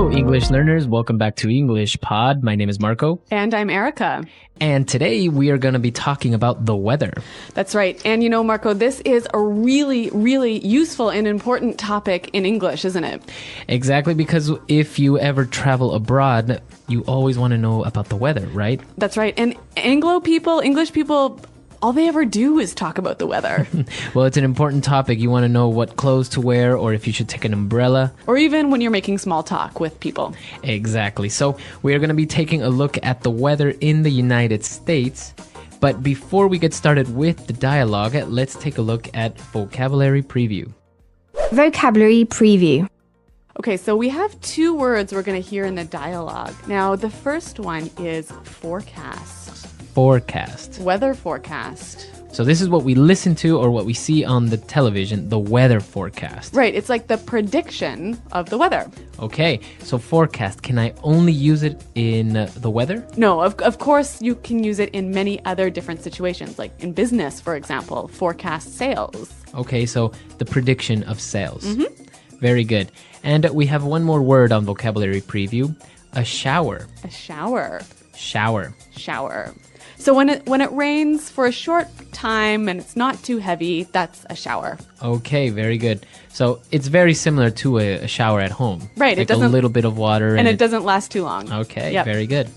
Hello, English learners. Welcome back to English Pod. My name is Marco. And I'm Erica. And today we are going to be talking about the weather. That's right. And you know, Marco, this is a really, really useful and important topic in English, isn't it? Exactly, because if you ever travel abroad, you always want to know about the weather, right? That's right. And English people, all they ever do is talk about the weather. Well, it's an important topic. You want to know what clothes to wear or if you should take an umbrella. Or even when you're making small talk with people. Exactly. So we are going to be taking a look at the weather in the United States. But before we get started with the dialogue, let's take a look at vocabulary preview. Vocabulary preview. Okay, so we have two words we're going to hear in the dialogue. Now, the first one is forecast. Forecast. Weather forecast. So this is what we listen to or what we see on the television, the weather forecast. Right, it's like the prediction of the weather. Okay, so forecast, can I only use it in the weather? No, of course you can use it in many other different situations, like in business, for example, forecast sales. Okay, so the prediction of sales. Very good. And we have one more word on vocabulary preview, a shower. A shower. Shower. Shower. So when it rains for a short time and it's not too heavy, that's a shower. Okay, very good. So it's very similar to a shower at home. Right, Like it doesn't, a little bit of water. and it doesn't last too long. Okay, Yep. very good.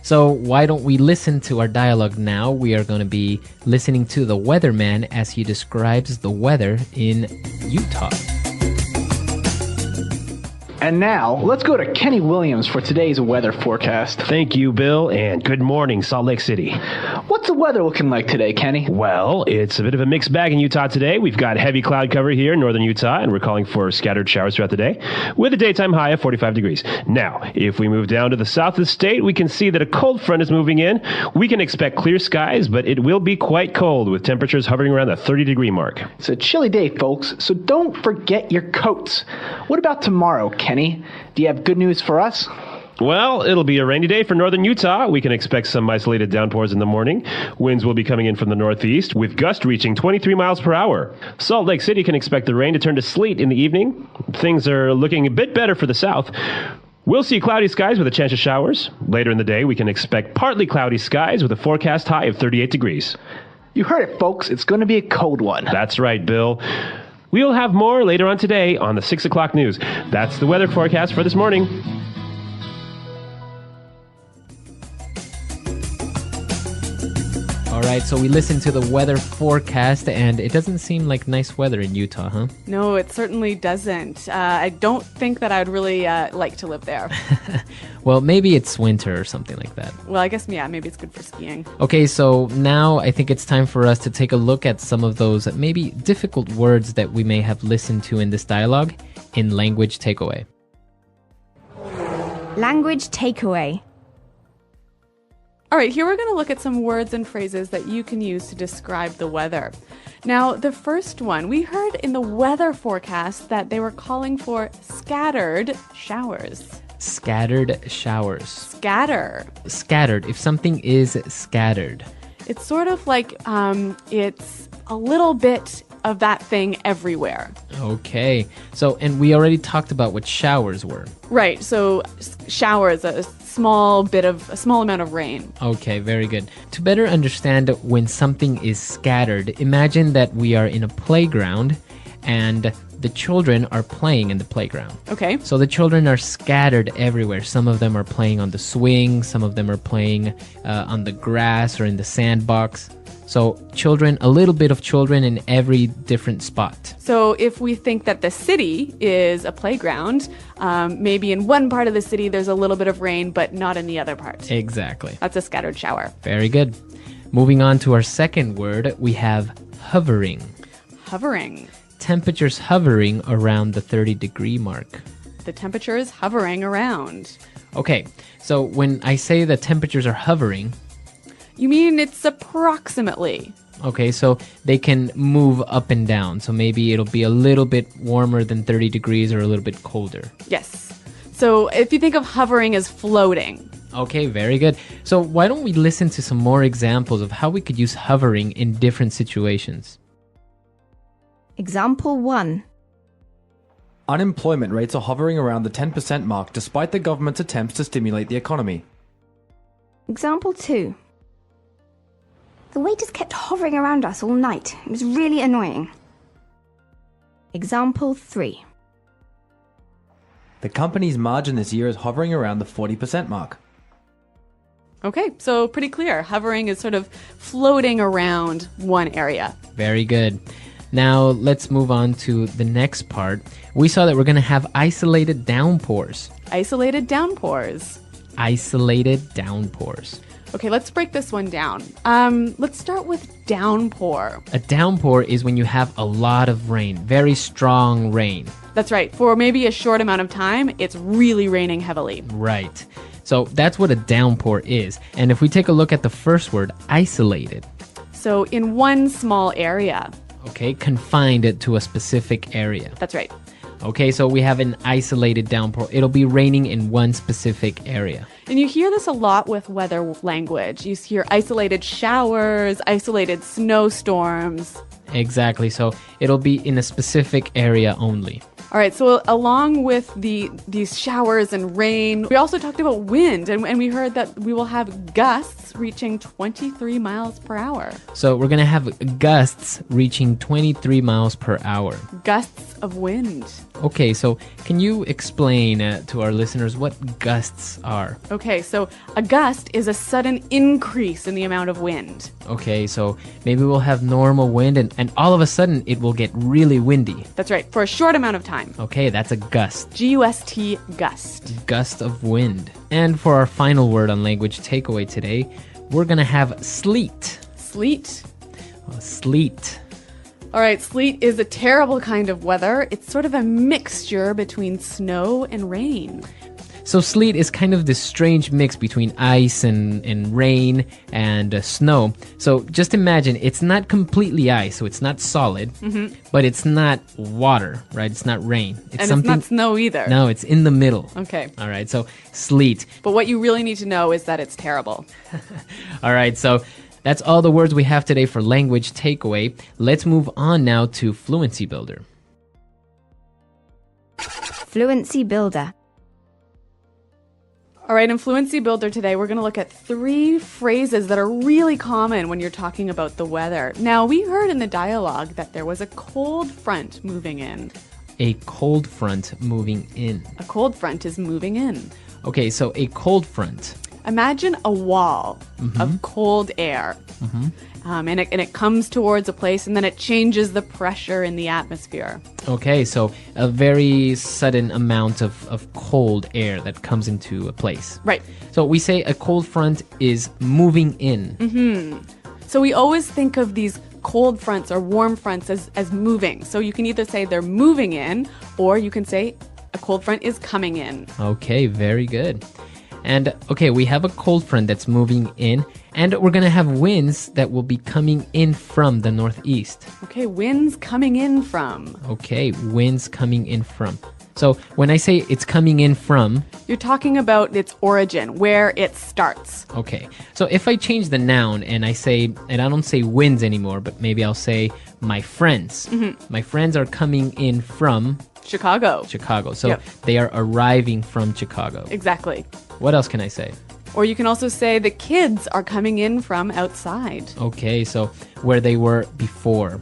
So why don't we listen to our dialogue now? We are going to be listening to the weatherman as he describes the weather in Utah. And now, let's go to Kenny Williams for today's weather forecast. Thank you, Bill, and good morning, Salt Lake City. What's the weather looking like today, Kenny? Well, it's a bit of a mixed bag in Utah today. We've got heavy cloud cover here in northern Utah, and we're calling for scattered showers throughout the day, with a daytime high of 45 degrees. Now, if we move down to the south of the state, we can see that a cold front is moving in. We can expect clear skies, but it will be quite cold, with temperatures hovering around the 30-degree mark. It's a chilly day, folks, so don't forget your coats. What about tomorrow, Kenny? Do you have good news for us? Well, it'll be a rainy day for northern Utah. We can expect some isolated downpours in the morning. Winds will be coming in from the northeast, with gusts reaching 23 miles per hour. Salt Lake City can expect the rain to turn to sleet in the evening. Things are looking a bit better for the south. We'll see cloudy skies with a chance of showers. Later in the day, we can expect partly cloudy skies with a forecast high of 38 degrees. You heard it, folks. It's going to be a cold one. That's right, Bill. We'll have more later on today on the 6 o'clock news. That's the weather forecast for this morning. All right, so we listened to the weather forecast, and it doesn't seem like nice weather in Utah, huh? No, it certainly doesn't. I don't think that I would really like to live there. Well, maybe it's winter or something like that. Well, I guess, yeah, maybe it's good for skiing. Okay, so now I think it's time for us to take a look at some of those maybe difficult words that we may have listened to in this dialogue in Language Takeaway. Language takeaway. All right, here we're going to look at some words and phrases that you can use to describe the weather. Now, the first one, we heard in the weather forecast that they were calling for scattered showers. Scattered showers. Scatter. Scattered. If something is scattered. It's sort of like it's a little bit of that thing everywhere. Okay. So, and we already talked about what showers were. Right, so showers, a small amount of rain. Okay, very good. To better understand when something is scattered, imagine that we are in a playground and the children are playing in the playground. Okay. So the children are scattered everywhere. Some of them are playing on the swing, some of them are playing on the grass or in the sandbox. So children, a little bit of children in every different spot. So if we think that the city is a playground, maybe in one part of the city there's a little bit of rain, but not in the other part. Exactly. That's a scattered shower. Very good. Moving on to our second word, we have hovering. Hovering. Temperatures hovering around the 30-degree mark. The temperature is hovering around. Okay, so when I say the temperatures are hovering, You mean it's approximately? okay, so they can move up and down. So maybe it'll be a little bit warmer than 30 degrees or a little bit colder. Yes. So if you think of hovering as floating. Okay, very good. So why don't we listen to some more examples of how we could use hovering in different situations? Example 1. Unemployment rates are hovering around the 10% mark despite the government's attempts to stimulate the economy. Example 2. The waiters kept hovering around us all night. It was really annoying. Example 3. The company's margin this year is hovering around the 40% mark. Okay, so pretty clear. Hovering is sort of floating around one area. Very good. Now let's move on to the next part. We saw that we're going to have isolated downpours. Isolated downpours. Isolated downpours. Okay, let's break this one down. Let's start with downpour. A downpour is when you have a lot of rain, very strong rain. That's right. For maybe a short amount of time, it's really raining heavily. Right. So that's what a downpour is. And if we take a look at the first word, isolated, So in one small area. okay, confined it to a specific area. That's right. Okay, so we have an isolated downpour. It'll be raining in one specific area. And you hear this a lot with weather language. You hear isolated showers, isolated snowstorms. Exactly. So it'll be in a specific area only. All right, so along with these showers and rain, we also talked about wind, and we heard that we will have gusts reaching 23 miles per hour. So we're going to have gusts reaching 23 miles per hour. Gusts of wind. Okay, so can you explain to our listeners what gusts are? Okay, so a gust is a sudden increase in the amount of wind. Okay, so maybe we'll have normal wind and all of a sudden it will get really windy. That's right, for a short amount of time. Okay, that's a gust. G-U-S-T, gust. Gust of wind. And for our final word on language takeaway today, we're going to have sleet. Sleet. Sleet. All right, sleet is a terrible kind of weather. It's sort of a mixture between snow and rain. So sleet is kind of this strange mix between ice and rain and snow. So just imagine, it's not completely ice, so it's not solid, but it's not water, right? It's not rain. And it's not snow either. No, it's in the middle. Okay. All right, so sleet. But what you really need to know is that it's terrible. All right, so that's all the words we have today for language takeaway. Let's move on now to Fluency Builder. Fluency Builder. All right, in Fluency Builder today, we're going to look at 3 phrases that are really common when you're talking about the weather. Now, we heard in the dialogue that there was a cold front moving in. A cold front moving in. A cold front is moving in. Okay, so a cold front. Imagine a wall of cold air. And it comes towards a place and then it changes the pressure in the atmosphere. Okay, so a very sudden amount of cold air that comes into a place. Right. So we say a cold front is moving in. So we always think of these cold fronts or warm fronts as moving. So you can either say they're moving in or you can say a cold front is coming in. Okay, very good. And okay, we have a cold front that's moving in, and we're going to have winds that will be coming in from the northeast. Okay, winds coming in from. Okay, winds coming in from. So when I say it's coming in from, You're talking about its origin, where it starts. okay. So if I change the noun and I don't say winds anymore, but maybe I'll say my friends. My friends are coming in from Chicago. Chicago. So Yep. they are arriving from Chicago. Exactly. What else can I say? Or you can also say the kids are coming in from outside. Okay, so where they were before.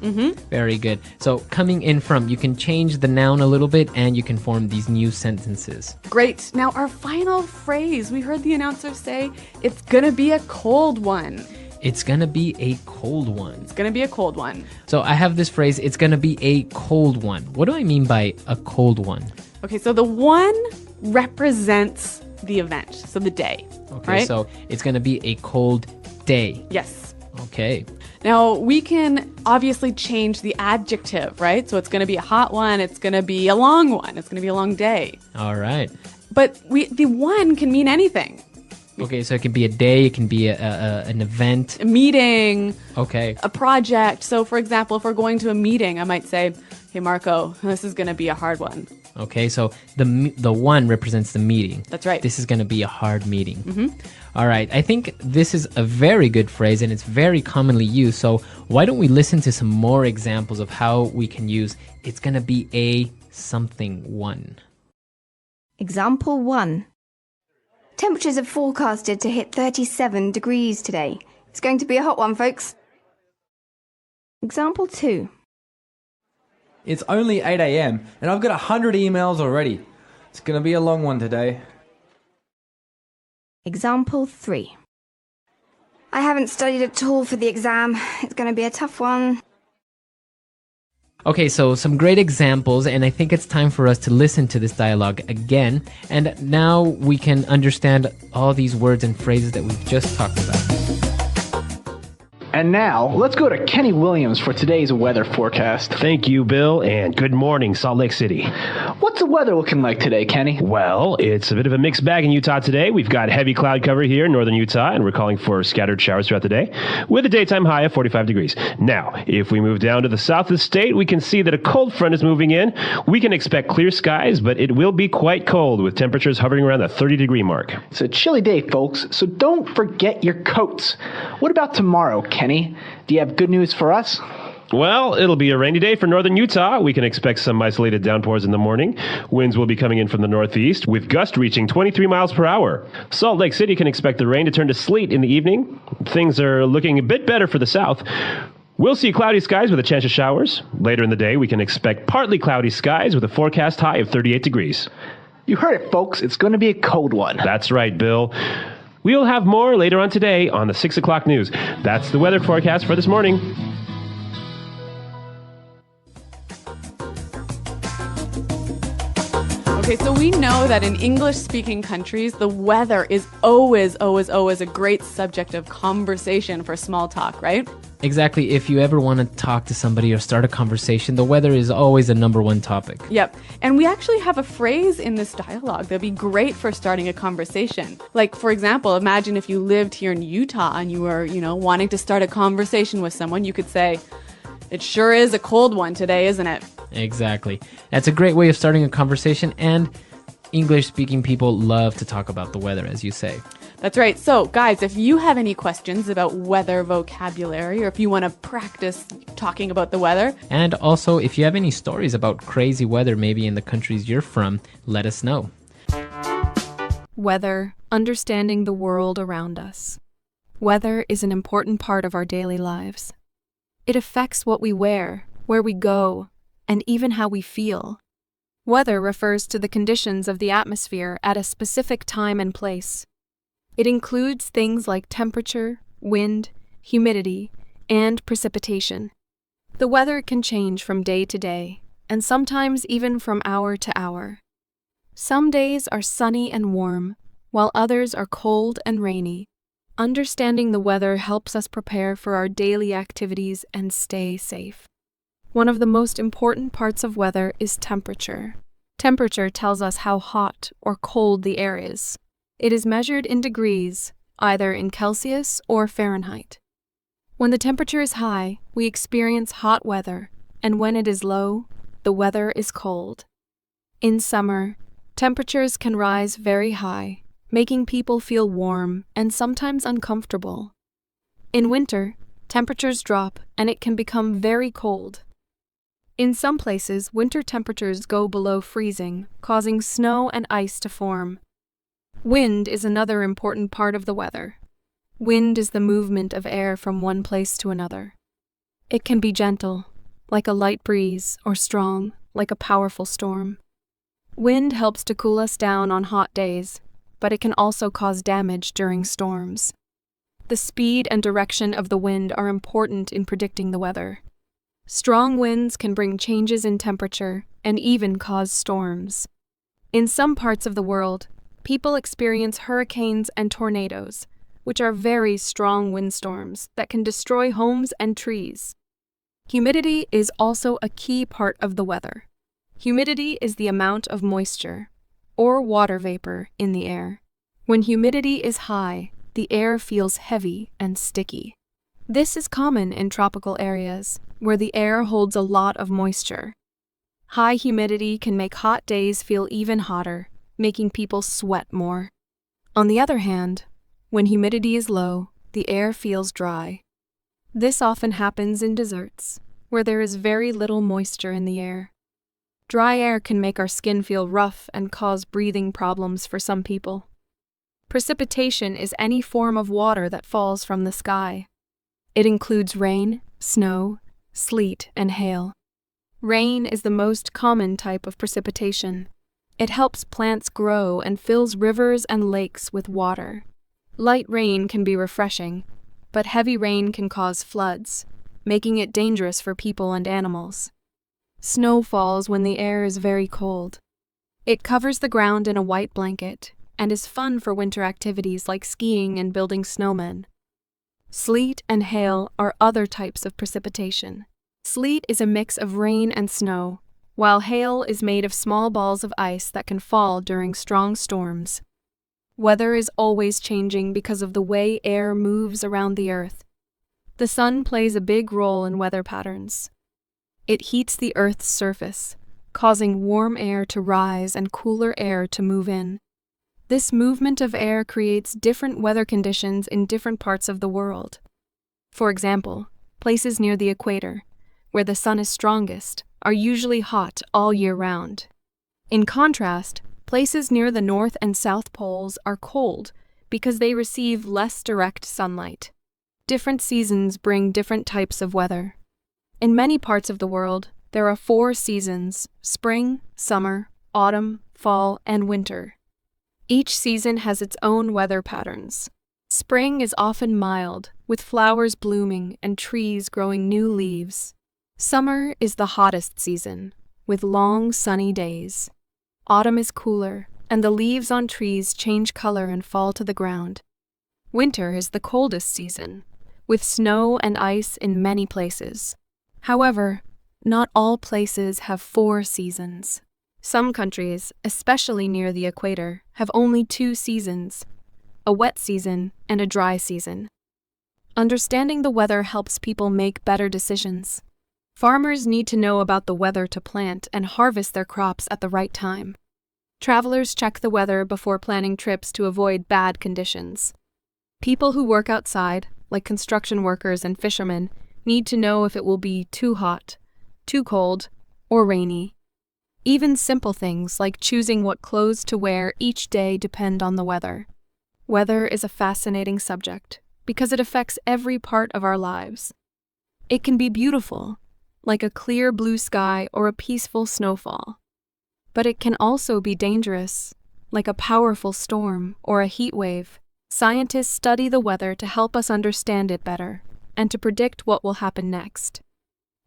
Very good. So coming in from, you can change the noun a little bit and you can form these new sentences. Great. Now, our final phrase, we heard the announcer say it's going to be a cold one. It's gonna be a cold one. It's going to be a cold one. So I have this phrase, it's gonna be a cold one. What do I mean by a cold one? Okay, so the one represents the event, so the day. Okay, right? so it's gonna be a cold day. Yes. Okay. Now, we can obviously change the adjective, right? So it's going to be a hot one, it's going to be a long one, it's going to be a long day. All right. But the one can mean anything. Okay, so it can be a day, it can be an event. A meeting, Okay. a project. So, for example, if we're going to a meeting, I might say, hey, Marco, this is going to be a hard one. Okay, so the one represents the meeting. That's right. This is going to be a hard meeting. All right, I think this is a very good phrase and it's very commonly used. So why don't we listen to some more examples of how we can use it's going to be a something 1. Example 1. Temperatures are forecasted to hit 37 degrees today. It's going to be a hot one, folks. Example 2. It's only 8 a.m. and I've got 100 emails already. It's going to be a long one today. Example 3. I haven't studied at all for the exam. It's going to be a tough one. Okay, so some great examples, and I think it's time for us to listen to this dialogue again. And now we can understand all these words and phrases that we've just talked about. And now, let's go to Kenny Williams for today's weather forecast. Thank you, Bill, and good morning, Salt Lake City. What's the weather looking like today, Kenny? Well, it's a bit of a mixed bag in Utah today. We've got heavy cloud cover here in northern Utah, and we're calling for scattered showers throughout the day, with a daytime high of 45 degrees. Now, if we move down to the south of the state, we can see that a cold front is moving in. We can expect clear skies, but it will be quite cold, with temperatures hovering around the 30-degree mark. It's a chilly day, folks, so don't forget your coats. What about tomorrow, Kenny? Do you have good news for us? Well, it'll be a rainy day for northern Utah. We can expect some isolated downpours in the morning. Winds will be coming in from the northeast, with gusts reaching 23 miles per hour. Salt Lake City can expect the rain to turn to sleet in the evening. Things are looking a bit better for the south. We'll see cloudy skies with a chance of showers. Later in the day, we can expect partly cloudy skies with a forecast high of 38 degrees. You heard it, folks. It's going to be a cold one. That's right, Bill. We'll have more later on today on the 6 o'clock news. That's the weather forecast for this morning. Okay, so we know that in English-speaking countries, the weather is always a great subject of conversation for small talk, right? Exactly. If you ever want to talk to somebody or start a conversation, the weather is always a number one topic. Yep. And we actually have a phrase in this dialogue that'd be great for starting a conversation. Like, for example, imagine if you lived here in Utah and you were, wanting to start a conversation with someone, you could say, "It sure is a cold one today, isn't it?" Exactly. That's a great way of starting a conversation, and English-speaking people love to talk about the weather, as you say. That's right. So, guys, if you have any questions about weather vocabulary, or if you want to practice talking about the weather. And also, if you have any stories about crazy weather, maybe in the countries you're from, let us know. Weather, understanding the world around us. Weather is an important part of our daily lives. It affects what we wear, where we go, and even how we feel. Weather refers to the conditions of the atmosphere at a specific time and place. It includes things like temperature, wind, humidity, and precipitation. The weather can change from day to day, and sometimes even from hour to hour. Some days are sunny and warm, while others are cold and rainy. Understanding the weather helps us prepare for our daily activities and stay safe. One of the most important parts of weather is temperature. Temperature tells us how hot or cold the air is. It is measured in degrees, either in Celsius or Fahrenheit. When the temperature is high, we experience hot weather, and when it is low, the weather is cold. In summer, temperatures can rise very high, making people feel warm and sometimes uncomfortable. In winter, temperatures drop and it can become very cold. In some places, winter temperatures go below freezing, causing snow and ice to form. Wind is another important part of the weather. Wind is the movement of air from one place to another. It can be gentle, like a light breeze, or strong, like a powerful storm. Wind helps to cool us down on hot days, but it can also cause damage during storms. The speed and direction of the wind are important in predicting the weather. Strong winds can bring changes in temperature and even cause storms. In some parts of the world, people experience hurricanes and tornadoes, which are very strong windstorms that can destroy homes and trees. Humidity is also a key part of the weather. Humidity is the amount of moisture, or water vapor, in the air. When humidity is high, the air feels heavy and sticky. This is common in tropical areas, where the air holds a lot of moisture. High humidity can make hot days feel even hotter, making people sweat more. On the other hand, when humidity is low, the air feels dry. This often happens in deserts, where there is very little moisture in the air. Dry air can make our skin feel rough and cause breathing problems for some people. Precipitation is any form of water that falls from the sky. It includes rain, snow, sleet, and hail. Rain is the most common type of precipitation. It helps plants grow and fills rivers and lakes with water. Light rain can be refreshing, but heavy rain can cause floods, making it dangerous for people and animals. Snow falls when the air is very cold. It covers the ground in a white blanket and is fun for winter activities like skiing and building snowmen. Sleet and hail are other types of precipitation. Sleet is a mix of rain and snow, while hail is made of small balls of ice that can fall during strong storms. Weather is always changing because of the way air moves around the earth. The sun plays a big role in weather patterns. It heats the Earth's surface, causing warm air to rise and cooler air to move in. This movement of air creates different weather conditions in different parts of the world. For example, places near the equator, where the sun is strongest, are usually hot all year round. In contrast, places near the North and South poles are cold because they receive less direct sunlight. Different seasons bring different types of weather. In many parts of the world, there are 4 seasons: spring, summer, autumn, fall, and winter. Each season has its own weather patterns. Spring is often mild, with flowers blooming and trees growing new leaves. Summer is the hottest season, with long, sunny days. Autumn is cooler, and the leaves on trees change color and fall to the ground. Winter is the coldest season, with snow and ice in many places. However, not all places have 4 seasons. Some countries, especially near the equator, have only 2 seasons: a wet season and a dry season. Understanding the weather helps people make better decisions. Farmers need to know about the weather to plant and harvest their crops at the right time. Travelers check the weather before planning trips to avoid bad conditions. People who work outside, like construction workers and fishermen, need to know if it will be too hot, too cold, or rainy. Even simple things like choosing what clothes to wear each day depend on the weather. Weather is a fascinating subject because it affects every part of our lives. It can be beautiful, like a clear blue sky or a peaceful snowfall. But it can also be dangerous, like a powerful storm or a heat wave. Scientists study the weather to help us understand it better and to predict what will happen next.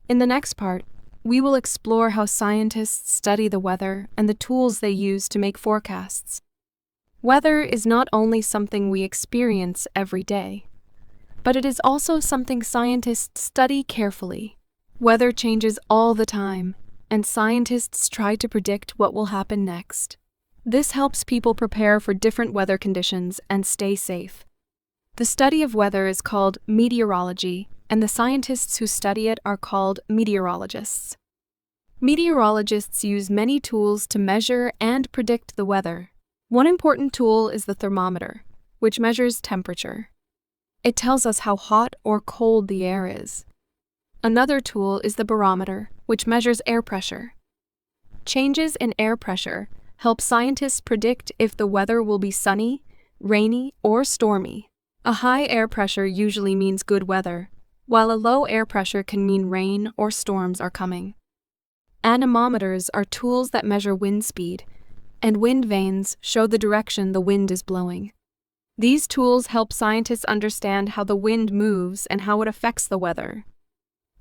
In the next part, we will explore how scientists study the weather and the tools they use to make forecasts. Weather is not only something we experience every day, but it is also something scientists study carefully. Weather changes all the time, and scientists try to predict what will happen next. This helps people prepare for different weather conditions and stay safe. The study of weather is called meteorology, and the scientists who study it are called meteorologists. Meteorologists use many tools to measure and predict the weather. One important tool is the thermometer, which measures temperature. It tells us how hot or cold the air is. Another tool is the barometer, which measures air pressure. Changes in air pressure help scientists predict if the weather will be sunny, rainy, or stormy. A high air pressure usually means good weather, while a low air pressure can mean rain or storms are coming. Anemometers are tools that measure wind speed, and wind vanes show the direction the wind is blowing. These tools help scientists understand how the wind moves and how it affects the weather.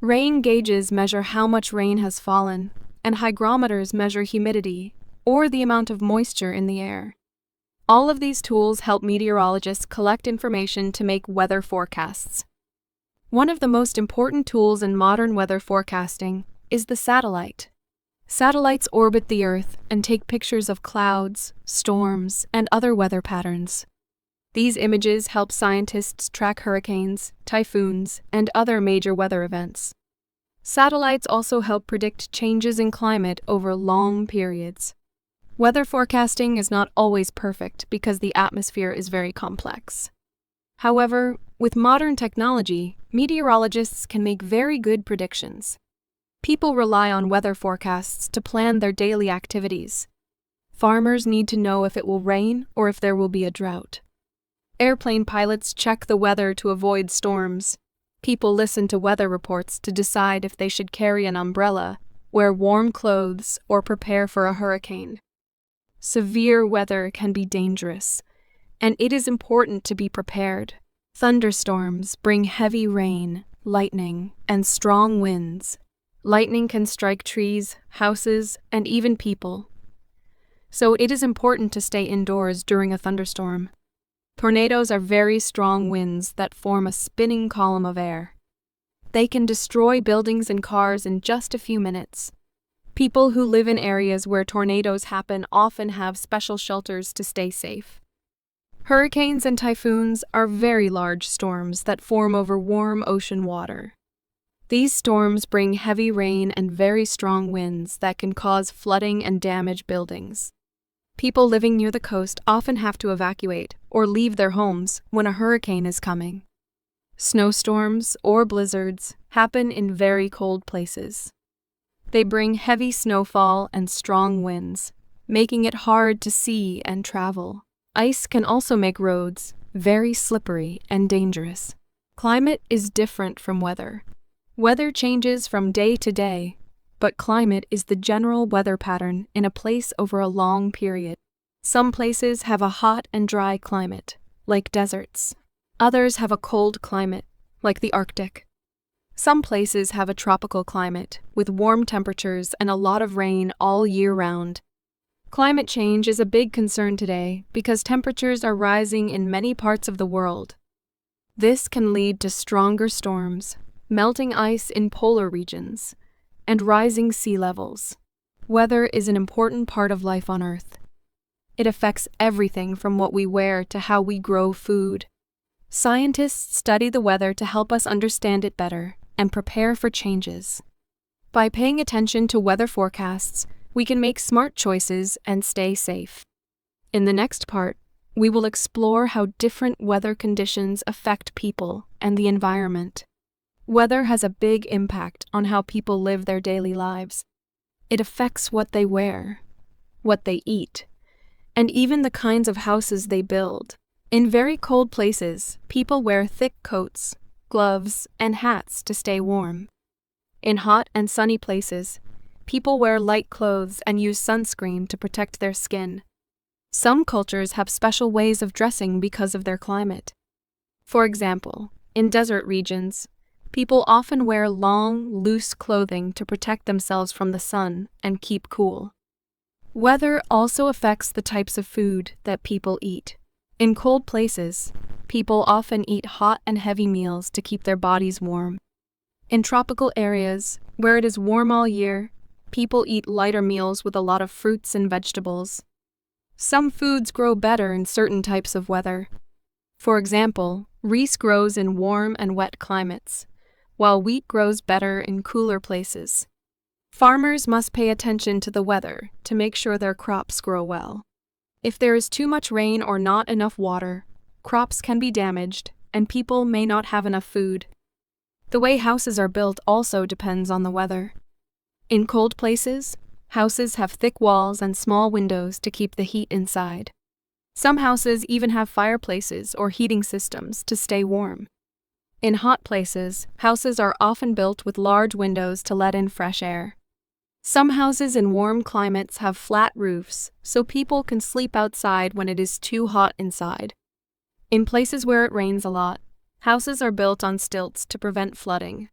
Rain gauges measure how much rain has fallen, and hygrometers measure humidity, or the amount of moisture in the air. All of these tools help meteorologists collect information to make weather forecasts. One of the most important tools in modern weather forecasting is the satellite. Satellites orbit the Earth and take pictures of clouds, storms, and other weather patterns. These images help scientists track hurricanes, typhoons, and other major weather events. Satellites also help predict changes in climate over long periods. Weather forecasting is not always perfect because the atmosphere is very complex. However, with modern technology, meteorologists can make very good predictions. People rely on weather forecasts to plan their daily activities. Farmers need to know if it will rain or if there will be a drought. Airplane pilots check the weather to avoid storms. People listen to weather reports to decide if they should carry an umbrella, wear warm clothes, or prepare for a hurricane. Severe weather can be dangerous, and it is important to be prepared. Thunderstorms bring heavy rain, lightning, and strong winds. Lightning can strike trees, houses, and even people. So it is important to stay indoors during a thunderstorm. Tornadoes are very strong winds that form a spinning column of air. They can destroy buildings and cars in just a few minutes. People who live in areas where tornadoes happen often have special shelters to stay safe. Hurricanes and typhoons are very large storms that form over warm ocean water. These storms bring heavy rain and very strong winds that can cause flooding and damage buildings. People living near the coast often have to evacuate or leave their homes when a hurricane is coming. Snowstorms or blizzards happen in very cold places. They bring heavy snowfall and strong winds, making it hard to see and travel. Ice can also make roads very slippery and dangerous. Climate is different from weather. Weather changes from day to day, but climate is the general weather pattern in a place over a long period. Some places have a hot and dry climate, like deserts. Others have a cold climate, like the Arctic. Some places have a tropical climate, with warm temperatures and a lot of rain all year round. Climate change is a big concern today because temperatures are rising in many parts of the world. This can lead to stronger storms, melting ice in polar regions, and rising sea levels. Weather is an important part of life on Earth. It affects everything from what we wear to how we grow food. Scientists study the weather to help us understand it better and prepare for changes. By paying attention to weather forecasts, we can make smart choices and stay safe. In the next part, we will explore how different weather conditions affect people and the environment. Weather has a big impact on how people live their daily lives. It affects what they wear, what they eat, and even the kinds of houses they build. In very cold places, people wear thick coats, gloves, and hats to stay warm. In hot and sunny places, people wear light clothes and use sunscreen to protect their skin. Some cultures have special ways of dressing because of their climate. For example, in desert regions, people often wear long, loose clothing to protect themselves from the sun and keep cool. Weather also affects the types of food that people eat. In cold places, people often eat hot and heavy meals to keep their bodies warm. In tropical areas, where it is warm all year, people eat lighter meals with a lot of fruits and vegetables. Some foods grow better in certain types of weather. For example, rice grows in warm and wet climates, while wheat grows better in cooler places. Farmers must pay attention to the weather to make sure their crops grow well. If there is too much rain or not enough water, crops can be damaged and people may not have enough food. The way houses are built also depends on the weather. In cold places, houses have thick walls and small windows to keep the heat inside. Some houses even have fireplaces or heating systems to stay warm. In hot places, houses are often built with large windows to let in fresh air. Some houses in warm climates have flat roofs, so people can sleep outside when it is too hot inside. In places where it rains a lot, houses are built on stilts to prevent flooding.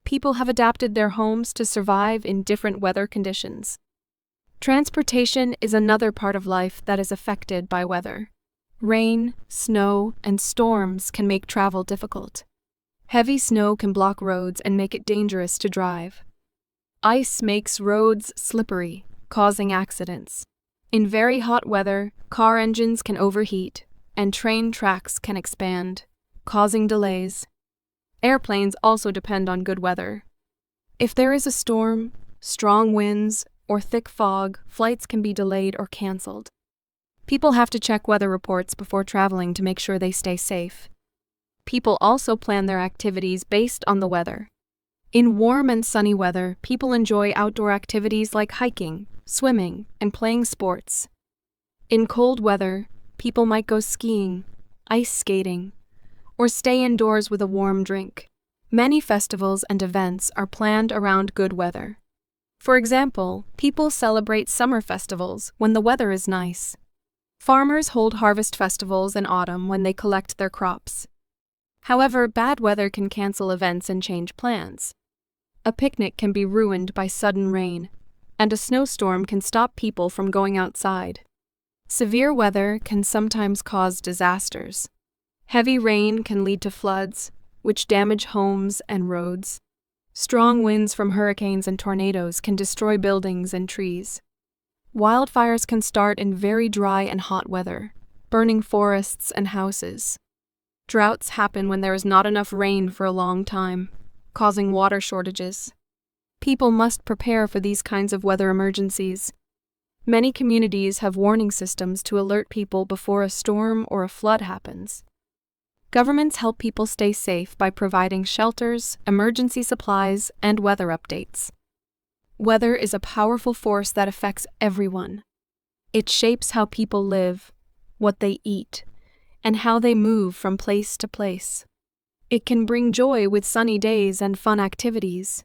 People have adapted their homes to survive in different weather conditions. Transportation is another part of life that is affected by weather. Rain, snow, and storms can make travel difficult. Heavy snow can block roads and make it dangerous to drive. Ice makes roads slippery, causing accidents. In very hot weather, car engines can overheat, and train tracks can expand, causing delays. Airplanes also depend on good weather. If there is a storm, strong winds, or thick fog, flights can be delayed or canceled. People have to check weather reports before traveling to make sure they stay safe. People also plan their activities based on the weather. In warm and sunny weather, people enjoy outdoor activities like hiking, swimming, and playing sports. In cold weather, people might go skiing, ice skating, or stay indoors with a warm drink. Many festivals and events are planned around good weather. For example, people celebrate summer festivals when the weather is nice. Farmers hold harvest festivals in autumn when they collect their crops. However, bad weather can cancel events and change plans. A picnic can be ruined by sudden rain, and a snowstorm can stop people from going outside. Severe weather can sometimes cause disasters. Heavy rain can lead to floods, which damage homes and roads. Strong winds from hurricanes and tornadoes can destroy buildings and trees. Wildfires can start in very dry and hot weather, burning forests and houses. Droughts happen when there is not enough rain for a long time, causing water shortages. People must prepare for these kinds of weather emergencies. Many communities have warning systems to alert people before a storm or a flood happens. Governments help people stay safe by providing shelters, emergency supplies, and weather updates. Weather is a powerful force that affects everyone. It shapes how people live, what they eat, and how they move from place to place. It can bring joy with sunny days and fun activities,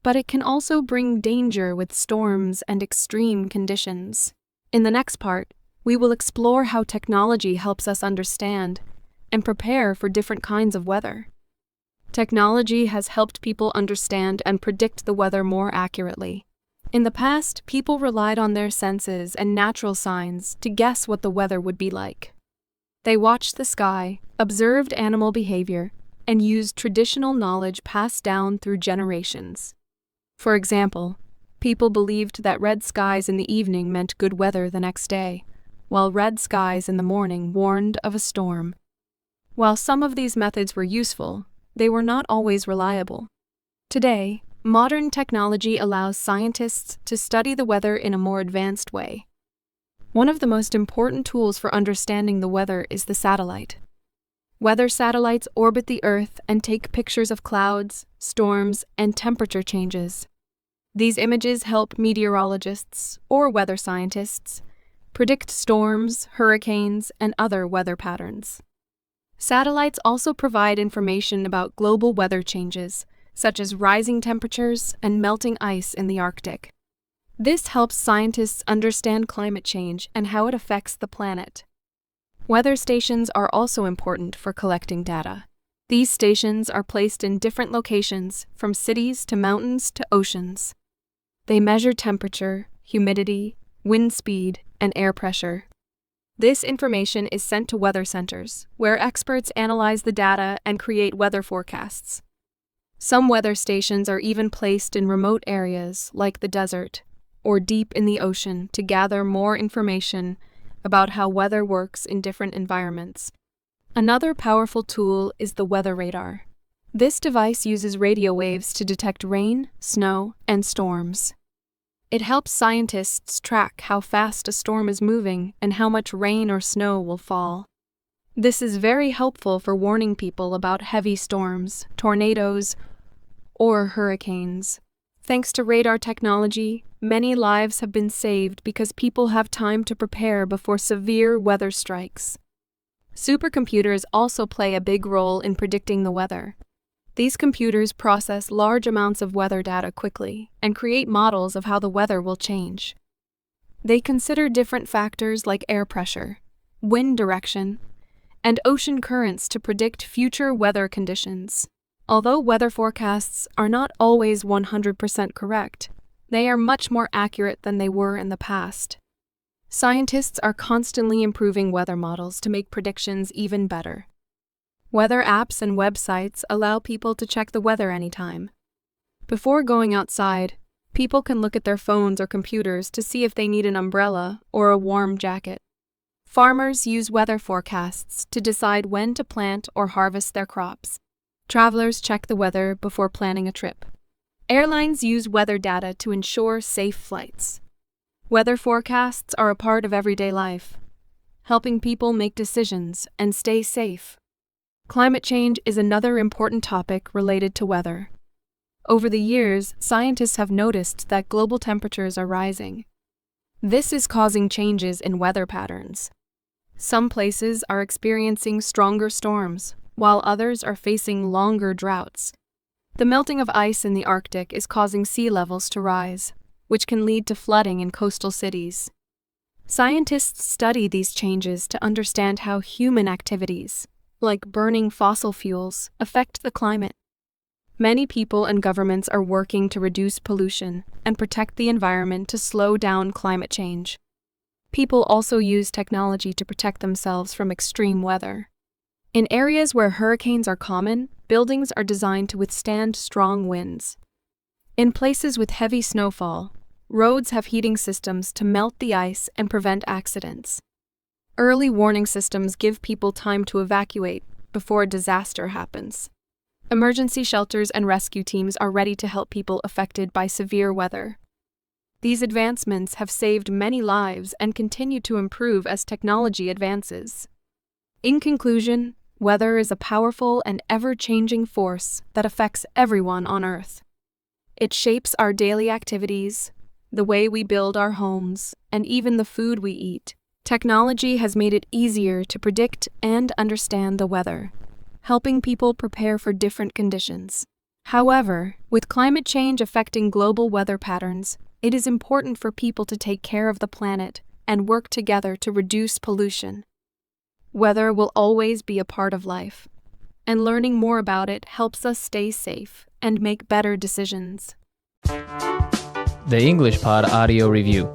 but it can also bring danger with storms and extreme conditions. In the next part, we will explore how technology helps us understand and prepare for different kinds of weather. Technology has helped people understand and predict the weather more accurately. In the past, people relied on their senses and natural signs to guess what the weather would be like. They watched the sky, observed animal behavior, and used traditional knowledge passed down through generations. For example, people believed that red skies in the evening meant good weather the next day, while red skies in the morning warned of a storm. While some of these methods were useful, they were not always reliable. Today, modern technology allows scientists to study the weather in a more advanced way. One of the most important tools for understanding the weather is the satellite. Weather satellites orbit the Earth and take pictures of clouds, storms, and temperature changes. These images help meteorologists, or weather scientists, predict storms, hurricanes, and other weather patterns. Satellites also provide information about global weather changes, such as rising temperatures and melting ice in the Arctic. This helps scientists understand climate change and how it affects the planet. Weather stations are also important for collecting data. These stations are placed in different locations, from cities to mountains to oceans. They measure temperature, humidity, wind speed, and air pressure. This information is sent to weather centers, where experts analyze the data and create weather forecasts. Some weather stations are even placed in remote areas, like the desert, or deep in the ocean to gather more information about how weather works in different environments. Another powerful tool is the weather radar. This device uses radio waves to detect rain, snow, and storms. It helps scientists track how fast a storm is moving and how much rain or snow will fall. This is very helpful for warning people about heavy storms, tornadoes, or hurricanes. Thanks to radar technology, many lives have been saved because people have time to prepare before severe weather strikes. Supercomputers also play a big role in predicting the weather. These computers process large amounts of weather data quickly and create models of how the weather will change. They consider different factors like air pressure, wind direction, and ocean currents to predict future weather conditions. Although weather forecasts are not always 100% correct, they are much more accurate than they were in the past. Scientists are constantly improving weather models to make predictions even better. Weather apps and websites allow people to check the weather anytime. Before going outside, people can look at their phones or computers to see if they need an umbrella or a warm jacket. Farmers use weather forecasts to decide when to plant or harvest their crops. Travelers check the weather before planning a trip. Airlines use weather data to ensure safe flights. Weather forecasts are a part of everyday life, helping people make decisions and stay safe. Climate change is another important topic related to weather. Over the years, scientists have noticed that global temperatures are rising. This is causing changes in weather patterns. Some places are experiencing stronger storms, while others are facing longer droughts. The melting of ice in the Arctic is causing sea levels to rise, which can lead to flooding in coastal cities. Scientists study these changes to understand how human activities, like burning fossil fuels, affect the climate. Many people and governments are working to reduce pollution and protect the environment to slow down climate change. People also use technology to protect themselves from extreme weather. In areas where hurricanes are common, buildings are designed to withstand strong winds. In places with heavy snowfall, roads have heating systems to melt the ice and prevent accidents. Early warning systems give people time to evacuate before a disaster happens. Emergency shelters and rescue teams are ready to help people affected by severe weather. These advancements have saved many lives and continue to improve as technology advances. In conclusion, weather is a powerful and ever-changing force that affects everyone on Earth. It shapes our daily activities, the way we build our homes, and even the food we eat. Technology has made it easier to predict and understand the weather, helping people prepare for different conditions. However, with climate change affecting global weather patterns, it is important for people to take care of the planet and work together to reduce pollution. Weather will always be a part of life, and learning more about it helps us stay safe and make better decisions. The English Pod Audio Review.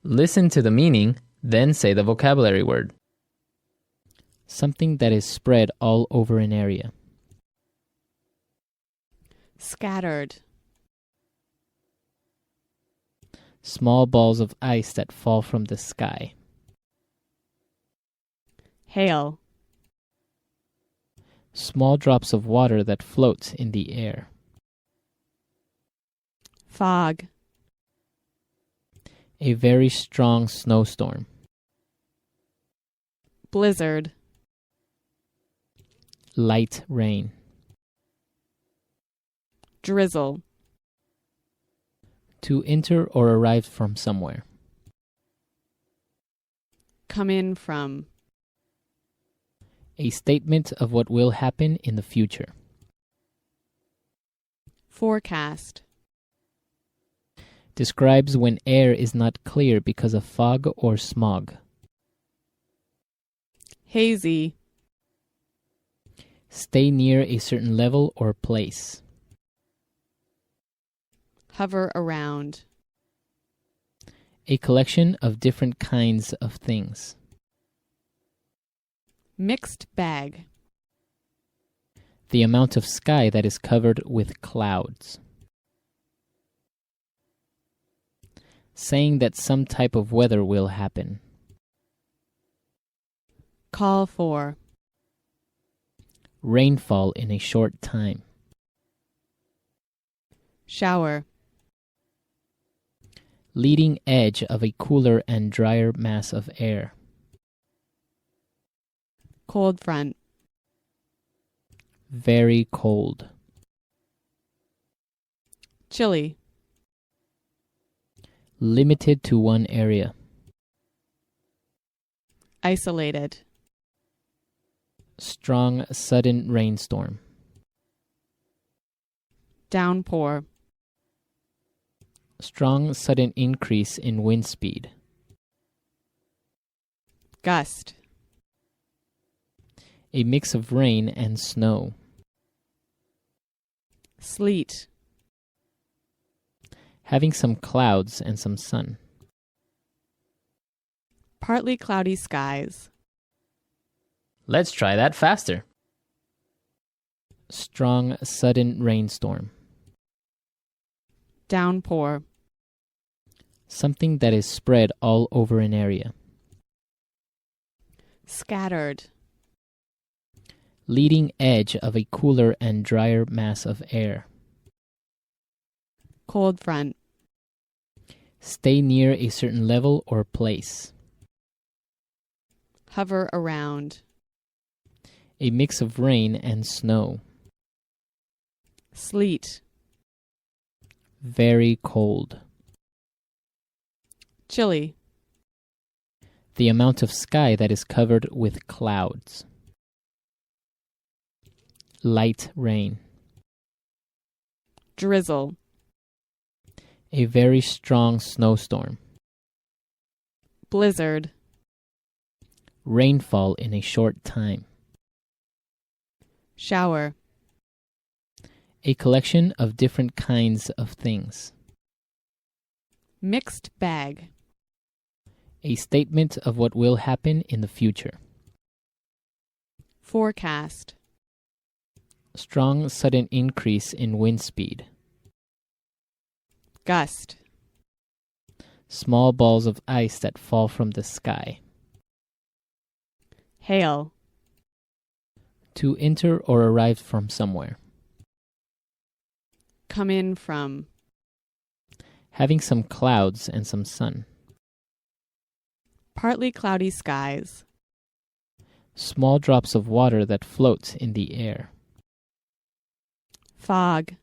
Listen to the meaning, then say the vocabulary word. Something that is spread all over an area. Scattered. Small balls of ice that fall from the sky. Hail. Small drops of water that float in the air. Fog. A very strong snowstorm. Blizzard. Light rain. Drizzle. To enter or arrive from somewhere. Come in from. A statement of what will happen in the future. Forecast. Describes when air is not clear because of fog or smog. Hazy. Stay near a certain level or place. Hover around. A collection of different kinds of things. Mixed bag. The amount of sky that is covered with clouds. Saying that some type of weather will happen. Call for. Rainfall in a short time. Shower. Leading edge of a cooler and drier mass of air. Cold front. Very cold. Chilly. Limited to one area. Isolated. Strong, sudden rainstorm. Downpour. Strong, sudden increase in wind speed. Gust. A mix of rain and snow. Sleet. Having some clouds and some sun. Partly cloudy skies. Let's try that faster. Strong, sudden rainstorm. Downpour. Something that is spread all over an area. Scattered. Leading edge of a cooler and drier mass of air. Cold front. Stay near a certain level or place. Hover around. A mix of rain and snow. Sleet. Very cold. Chilly. The amount of sky that is covered with clouds. Light rain. Drizzle. A very strong snowstorm. Blizzard. Rainfall in a short time. Shower. A collection of different kinds of things. Mixed bag. A statement of what will happen in the future. Forecast. Strong sudden increase in wind speed. Gust. Small balls of ice that fall from the sky. Hail. To enter or arrive from somewhere. Come in from. Having some clouds and some sun. Partly cloudy skies. Small drops of water that float in the air. Fog.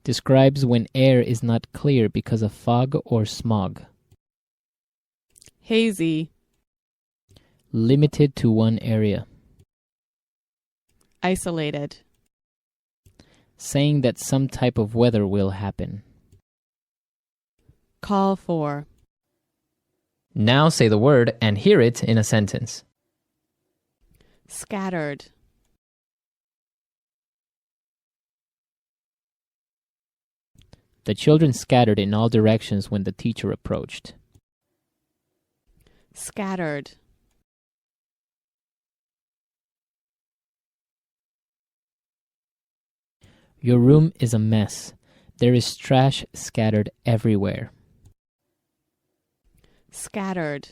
Describes when air is not clear because of fog or smog. Hazy. Limited to one area. Isolated. Saying that some type of weather will happen. Call for. Now say the word and hear it in a sentence. Scattered. The children scattered in all directions when the teacher approached. Scattered. Your room is a mess. There is trash scattered everywhere. Scattered.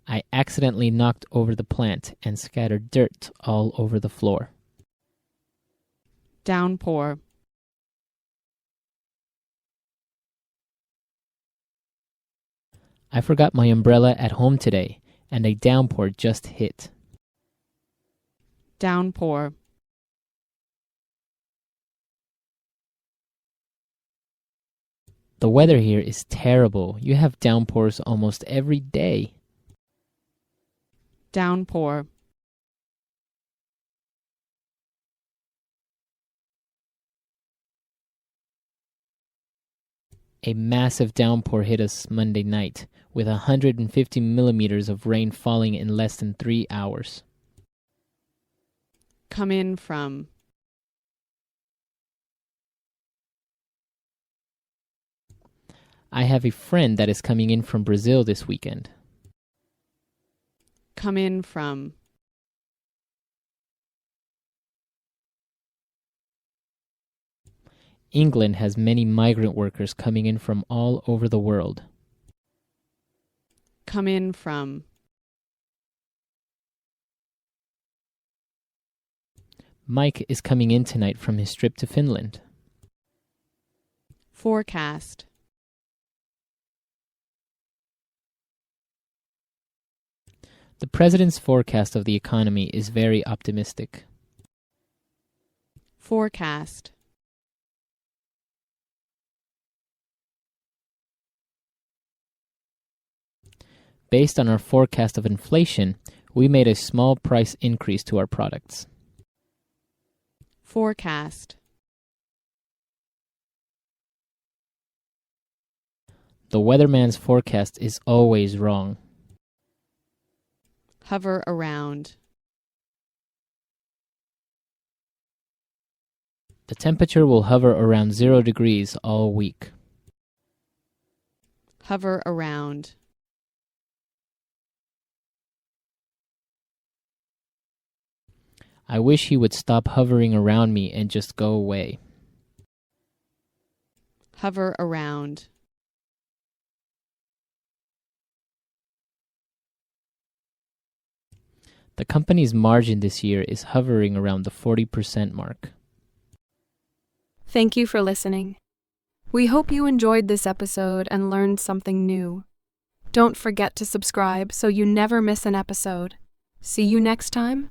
I accidentally knocked over the plant and scattered dirt all over the floor. Downpour. I forgot my umbrella at home today, and a downpour just hit. Downpour. The weather here is terrible. You have downpours almost every day. Downpour. A massive downpour hit us Monday night, with 150 millimeters of rain falling in less than 3 hours. Come in from. I have a friend that is coming in from Brazil this weekend. Come in from. England has many migrant workers coming in from all over the world. Come in from. Mike is coming in tonight from his trip to Finland. Forecast. The president's forecast of the economy is very optimistic. Forecast. Based on our forecast of inflation, we made a small price increase to our products. Forecast. The weatherman's forecast is always wrong. Hover around. The temperature will hover around 0 degrees all week. Hover around. I wish he would stop hovering around me and just go away. Hover around. The company's margin this year is hovering around the 40% mark. Thank you for listening. We hope you enjoyed this episode and learned something new. Don't forget to subscribe so you never miss an episode. See you next time.